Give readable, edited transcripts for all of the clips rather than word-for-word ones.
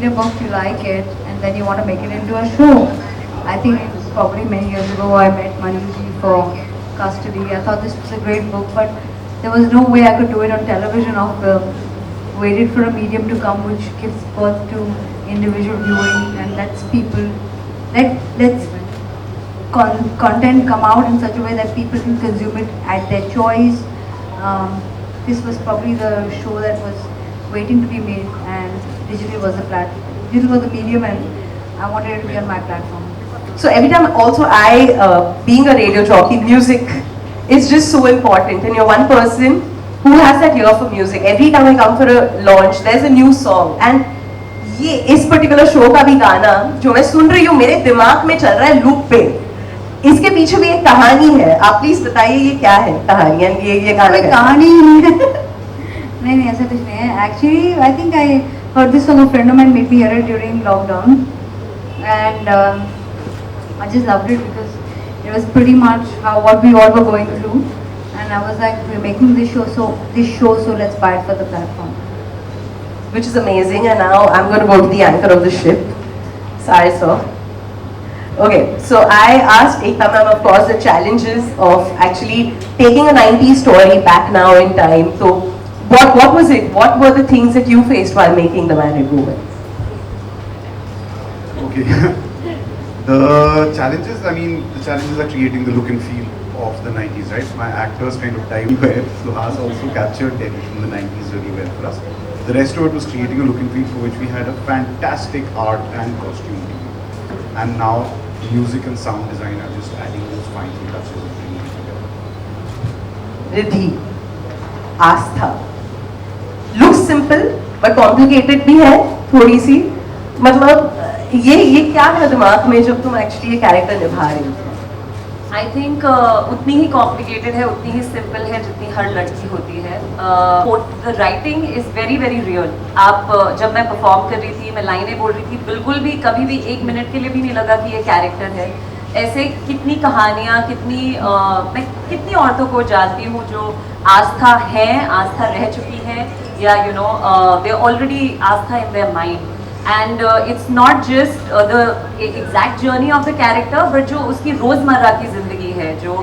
read a book, you like it, and then you want to make it into a show. I think probably many years ago I met Manjuji for Custody. I thought this was a great book, but there was no way I could do it on television or film. Waited for a medium to come which gives birth to individual viewing and lets people, lets content come out in such a way that people can consume it at their choice. This was probably the show that was waiting to be made, and digital was the digital was the medium, and I wanted it to be on my platform. So every time also being a radio jockey, music is just so important, and you're one person who has that ear for music. Every time I come for a launch, there's a new song, and ये इस particular show का भी गाना जो मैं सुन रही हूँ मेरे दिमाग में चल रहा है लूप पे. इसके पीछे भी एक कहानी है. आप प्लीज बताइए ये क्या है कहानी, ये गाना कहानी नहीं है. नहीं ऐसा कुछ नहीं है. Actually, I think I heard this from a friend of mine, made me hear it during lockdown, and I just loved it because it was pretty much what we all were going through, and I was like, we're making this show, so let's buy it for the platform. Which is amazing, and now I'm going to go to the anchor of the ship. Sorry, sir. Okay, so I asked Ekta ma'am, of course, the challenges of actually taking a 90s story back now in time. So, what was it? What were the things that you faced while making The Married Woman? Okay. The challenges are creating the look and feel of the 90s, right? My actors kind of died well. Suhas also captured Delhi from the 90s really well for us. The rest of it was creating a look and feel for which we had a fantastic art and costume team. And now music and sound design are just adding those fine touches and bringing it together. Riddhi, Astha. Looks simple but complicated भी है थोड़ी सी. मतलब ये क्या है दिमाग में जब तुम एक्चुअली ये कैरेक्टर निभा रही हो? आई थिंक उतनी ही कॉम्प्लिकेटेड है, उतनी ही सिंपल है जितनी हर लड़की होती है. The writing is very very real. आप जब मैं परफॉर्म कर रही थी, मैं लाइनें बोल रही थी, बिल्कुल भी कभी भी एक मिनट के लिए भी नहीं लगा कि ये कैरेक्टर है. ऐसे कितनी कहानियाँ, मैं कितनी औरतों को जानती हूँ जो आस्था है, आस्था रह चुकी है, या you know they already Aastha in their mind. And it's not just the exact journey of the character, but जो उसकी रोज़मर्रा की ज़िंदगी है, जो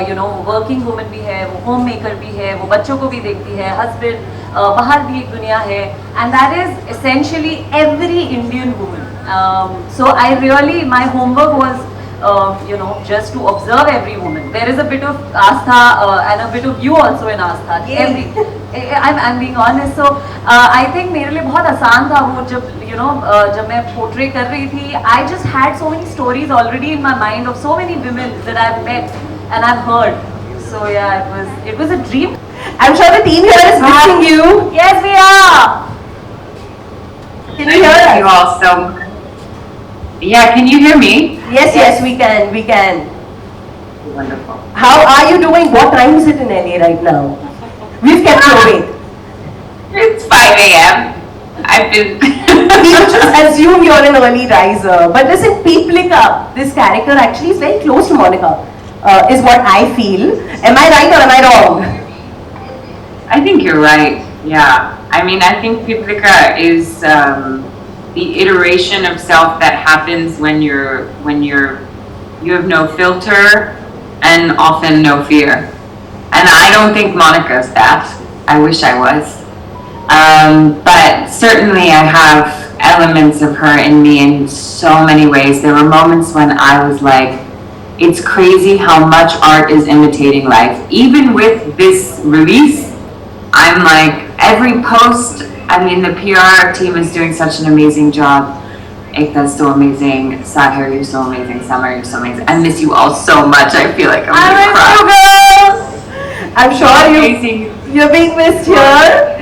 you know working woman भी है, वो home maker भी है, वो बच्चों को भी देखती है, husband, बाहर भी एक दुनिया है, and that is essentially every Indian woman. So I really, my homework was you know, just to observe every woman. There is a bit of Astha and a bit of you also in Astha. I'm being honest. So I think मेरे लिए बहुत आसान था वो जब you know जब मैं portray कर रही थी. I just had so many stories already in my mind of so many women that I've met and I've heard. So yeah, it was a dream. I'm sure the team here is missing you. Yes, we are. Can you hear us? You all so much. Yeah, can you hear me? Yes, we can. Wonderful. How are you doing? What time is it in LA right now? We've kept you awake. It's 5 a.m. I've been... People just assume you're an early riser. But listen, Peeplika, this character actually is very close to Monica, is what I feel. Am I right or am I wrong? I think you're right, yeah. I mean, I think Peeplika is the iteration of self that happens when you have no filter and often no fear. And I don't think Monica's that. I wish I was. But certainly I have elements of her in me in so many ways. There were moments when I was like, it's crazy how much art is imitating life. Even with this release, I'm like, every post, I mean, the PR team is doing such an amazing job. Ekta's so amazing. Sahir, you're so amazing. Summer, you're so amazing. I miss you all so much. I feel like I'm gonna cry. I miss you, girls! I'm sure you're being missed here.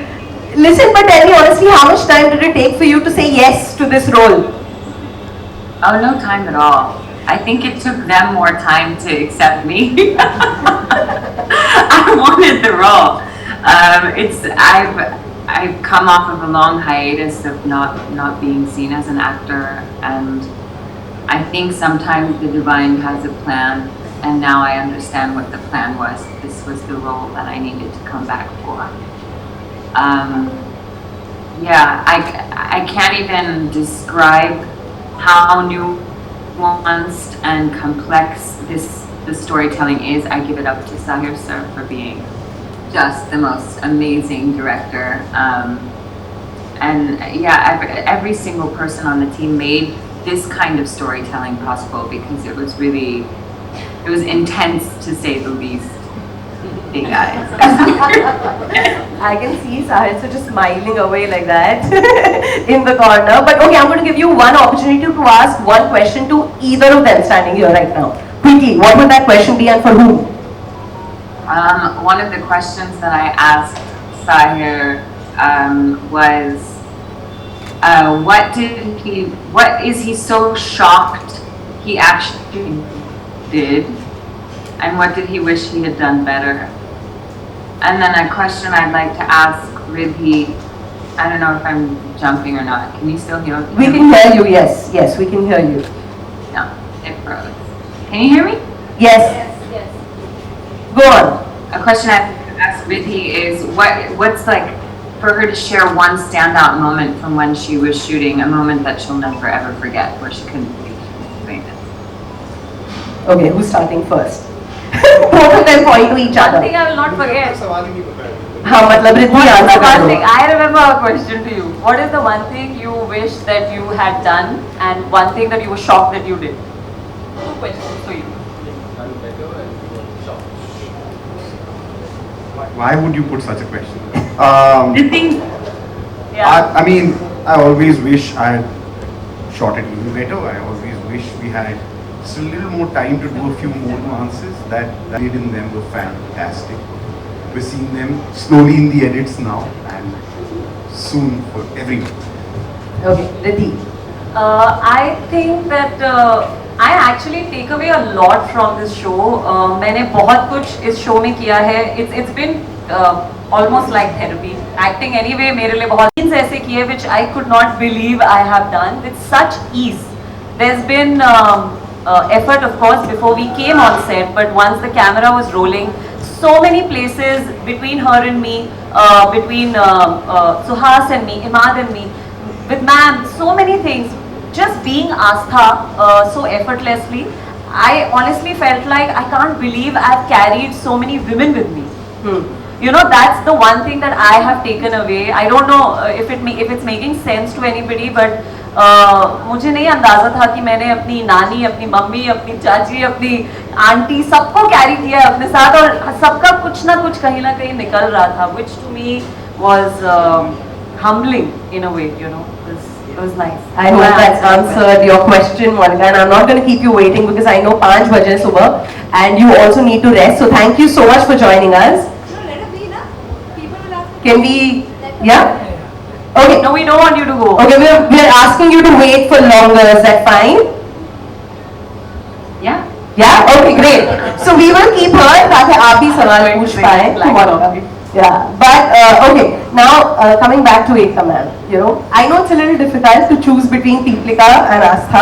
Listen, but tell me honestly, how much time did it take for you to say yes to this role? Oh, no time at all. I think it took them more time to accept me. I wanted the role. I've come off of a long hiatus of not being seen as an actor, and I think sometimes the divine has a plan, and now I understand what the plan was. This was the role that I needed to come back for. yeah, I can't even describe how nuanced and complex the storytelling is. I give it up to Sahir sir for being just the most amazing director. And yeah, every single person on the team made this kind of storytelling possible because it was intense to say the least. Hey guys. I can see Sahil just smiling away like that in the corner. But okay, I'm going to give you one opportunity to ask one question to either of them standing here right now. Quickly, what would that question be and for whom? One of the questions that I asked Sahir was, what is he so shocked he actually did, and what did he wish he had done better? And then a question I'd like to ask Riddhi, I don't know if I'm jumping or not. Can you still hear me? We can hear you, yes, yes, we can hear you. No, it froze. Can you hear me? Yes. Go on. A question I'd like to ask Riddhi is, what's like, for her to share one standout moment from when she was shooting, a moment that she'll never ever forget, where she couldn't believe she was doing this. Okay, who's starting first? Both of them point to each One other. thing I will not forget. हाँ मतलब Riddhi What is the answer one करो. thing? I remember a question to you. What is the one thing you wish that you had done, and one thing that you were shocked that you did? Two questions for you. Why would you put such a question? The thing, Yeah. I mean, I always wish I had shot it even better. I always wish we had just a little more time to do a few more nuances that did in them were fantastic. We're seeing them slowly in the edits now and soon for everyone. Okay, Riddhi. I think that I actually take away a lot from this show. मैंने बहुत कुछ इस show में किया है. It's been almost like therapy. Acting anyway मेरे लिए बहुत scenes ऐसे किए which I could not believe I have done with such ease. There's been effort of course before we came on set, but once the camera was rolling, so many places between her and me, between Suhas and me, Imad and me, with ma'am, so many things. Just being Astha so effortlessly, I honestly felt like I can't believe I've carried so many women with me. You know, that's the one thing that I have taken away. I don't know if it's making sense to anybody, but मुझे नहीं अंदाजा था कि मैंने अपनी नानी, अपनी mummy, अपनी चाची, अपनी आंटी सबको कैरी किया है अपने साथ, और सबका कुछ ना कहीं निकल रहा था, which to me was humbling in a way, you know. It was nice. I hope that answered your question, Monica, and I'm not going to keep you waiting because I know 5 baje subah and you also need to rest. So thank you so much for joining us. No, let her be, na. People will ask. Can we, yeah? Okay. No, we don't want you to go. Okay, we're asking you to wait for longer. Is that fine? yeah. Yeah? Okay, great. So we will keep her ताकि आप भी सवाल पूछ पाए. Yeah, but okay. Now coming back to Ekta ma'am, you know, I know it's a little difficult to choose between Deepika and Astha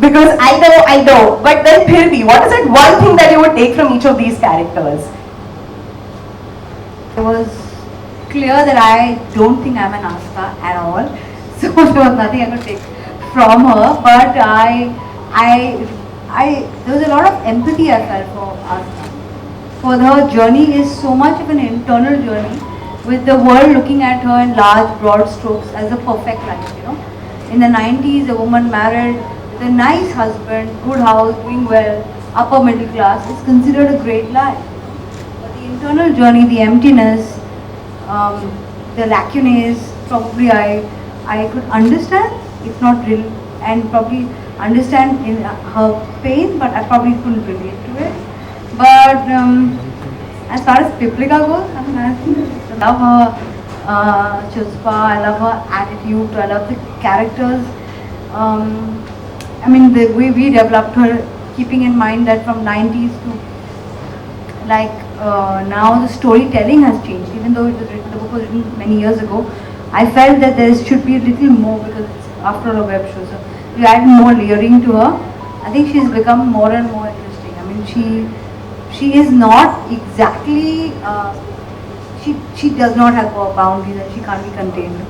because I know, but then फिर भी, what is that one thing that you would take from each of these characters? It was clear that I don't think I'm an Astha at all, so there was nothing I could take from her. But there was a lot of empathy I felt for Astha. For her journey is so much of an internal journey, with the world looking at her in large, broad strokes as a perfect life. You know, in the 90s, a woman married with a nice husband, good house, doing well, upper middle class is considered a great life. But the internal journey, the emptiness, the lacunae, probably I could understand, if not real, and probably understand in her pain, but I probably couldn't relate to it. But as far as Piplika goes, I mean, I love her chuspa, I love her attitude, I love the characters. I mean, the way we developed her, keeping in mind that from 90s to like now the storytelling has changed. Even though the book was written many years ago, I felt that there should be a little more because it's after all a web show. So we add more layering to her. I think she's become more and more interesting. I mean, she is not exactly, she does not have boundaries and she can't be contained.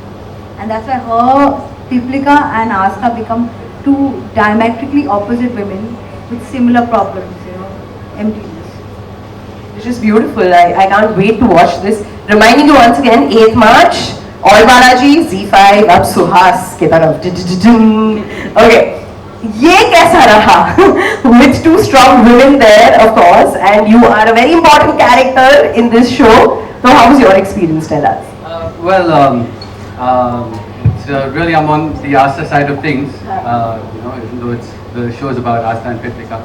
And that's why her, Piplika and Astha become two diametrically opposite women with similar problems, you know, emptiness. Which is beautiful. I can't wait to watch this. Reminding you once again, 8th March, All Balaji, Z5, अब सुहास के तरफ. Okay. ये कैसा रहा? With two strong women there, of course, and you are a very important character in this show. So how was your experience? Tell us. It's really I'm on the Asta side of things, you know, even though the show is about Asta and Piplika.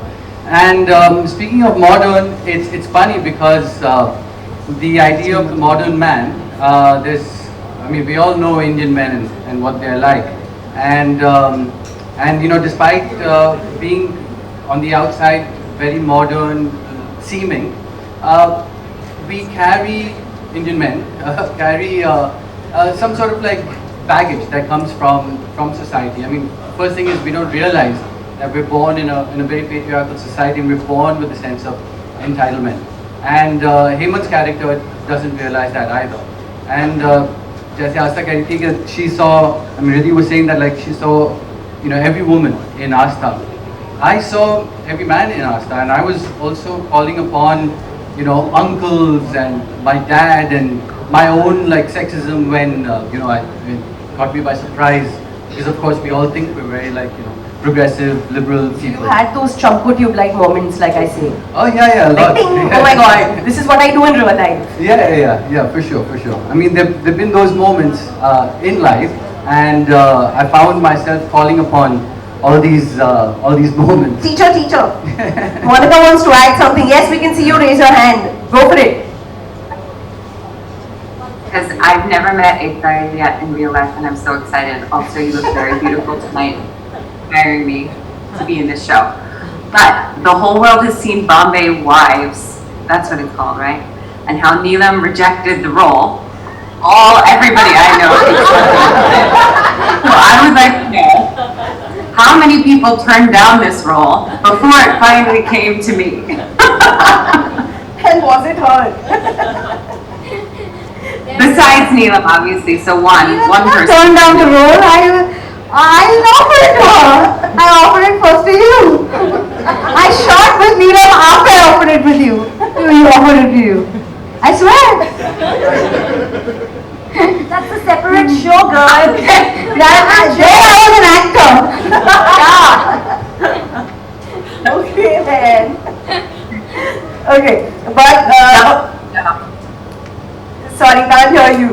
And speaking of modern, it's funny because the idea of the modern man, I mean, we all know Indian men and what they're like, and you know, despite being on the outside very modern seeming, we carry Indian men carry some sort of like baggage that comes from society. I mean, first thing is we don't realize that we're born in a very patriarchal society, and we're born with a sense of entitlement. And Hemant's character doesn't realize that either. And जैसे आस्था कह रही थी कि she saw, I mean, Riddhi was saying that like she saw, you know, every woman in Astha. I saw every man in Astha, and I was also calling upon, you know, uncles and my dad and my own like sexism when you know, it caught me by surprise, because of course we all think we're very like, you know, progressive, liberal You people. had those Champo tube like moments, like I say. Oh yeah, a Like, lot. ding, oh my god, this is what I do in real life. Yeah, for sure. I mean, there've been those moments in life, and I found myself calling upon all these moments. Teacher. Monica wants to add something. Yes, we can see you raise your hand. Go for it. Because I've never met Ekta yet in real life, and I'm so excited. Also, you look very beautiful tonight, marrying me to be in this show. But the whole world has seen Bombay Wives, that's what it's called, right? And how Neelam rejected the role. Everybody I know. So I would like to know, how many people turned down this role before it finally came to me? And was it her? Besides Neelam, obviously, so one person. Turned down the role. I offered it to her. I offered it first to you. I shot with Neelam after I offered it with you. You offered it to you. I swear. That's a separate show, girl. There I was an actor. Okay then. Okay, but sorry, can't hear you.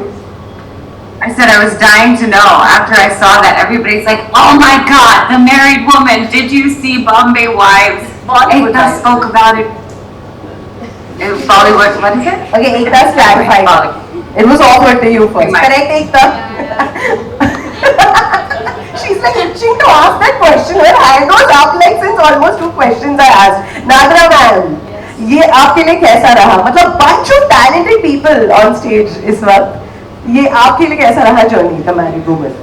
I said I was dying to know after I saw that. Everybody's like, oh my god, the married woman, did you see Bombay Wives? Ekta spoke about it. Bollywood, what is it? Okay, Ekta's clarified. Bollywood. It was offered to you first. We might- Correct, Ekta? She's like itching to ask that question. Her hand goes up like since almost 2 questions I asked. Nagra ma'am, ये आपके लिए कैसा रहा? मतलब bunch of talented people on stage इस वक्त. ये आपके लिए कैसा रहा journey, the married woman?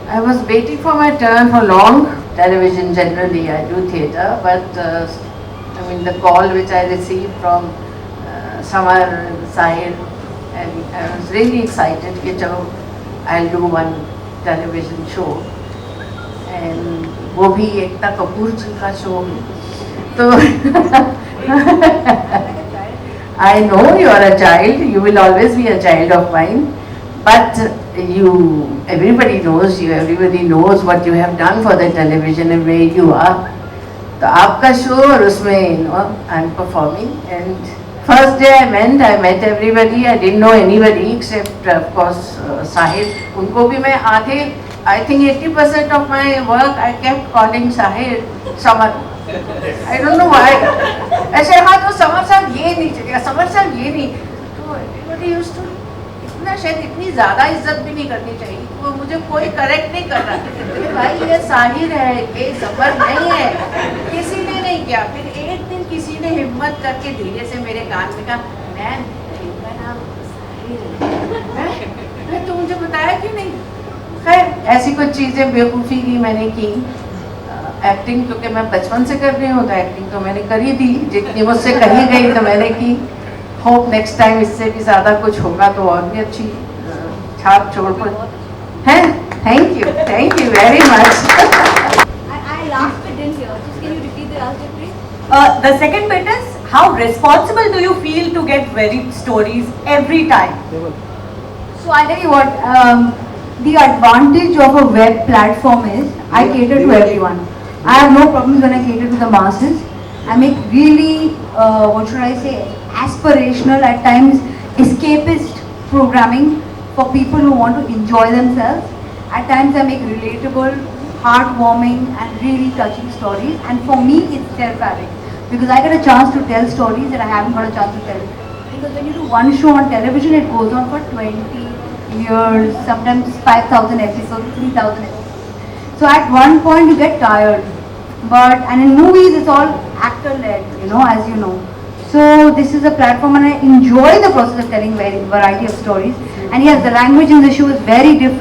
I was waiting for my turn for long television. Generally, I do theatre, but I mean the call which I received from Samar Sahil, and I was really excited कि चलो I'll do one television show, and वो भी एकता कपूर जी का show. तो I know you are a child. You will always be a child of mine. But everybody knows you, everybody knows what you have done for the television and where you are. तो आपका show और उसमें, you know, I'm performing, and first day I met everybody. I didn't know anybody except of course Sahil. उनको भी मैं I think 80% of my work I kept calling Sahil Samar. I don't know why. ऐसे हाँ तो summer साहब ये नहीं चाहिए, समर साहब ये नहीं. तो everybody used to इतना शायद इतनी ज़्यादा इज्जत भी नहीं करनी चाहिए. वो मुझे कोई करेक्ट नहीं कर रहा. अरे भाई ये साहिर है, ये समर नहीं है. किसी ने नहीं किया. फिर एक दिन किसी ने हिम्मत करके धीरे से मेरे कान में कहा, मैम इनका नाम साहिर है. मैं तो मुझे बताया क्यों नहीं. खैर ऐसी कुछ चीज़ें बेवकूफ़ी की मैंने की. एक्टिंग क्योंकि मैं बचपन से कर रही हूँ तो एक्टिंग तो मैंने करी थी, जितनी मुझसे कही गई तो मैंने की. होप नेक्स्ट टाइम इससे भी ज़्यादा कुछ होगा तो और भी अच्छी छाप छोड़ पर है. Thank you very much. I last bit didn't hear. Just can you repeat the last bit, please? The second bit is, how responsible do you feel to get varied stories every time? So I'll tell you what, the advantage of a web platform is I cater to everyone. I have no problems when I cater to the masses. I make really, what should I say, aspirational, at times escapist programming for people who want to enjoy themselves. At times I make relatable, heartwarming and really touching stories, and for me it's therapeutic because I get a chance to tell stories that I haven't got a chance to tell. Because when you do one show on television, it goes on for 20 years, sometimes 5,000 episodes, 3,000 episodes. So at one point you get tired. And in movies it's all actor-led, as you know. So this is a platform and I enjoy the process of telling variety of stories. And yes, the language in the show is very different.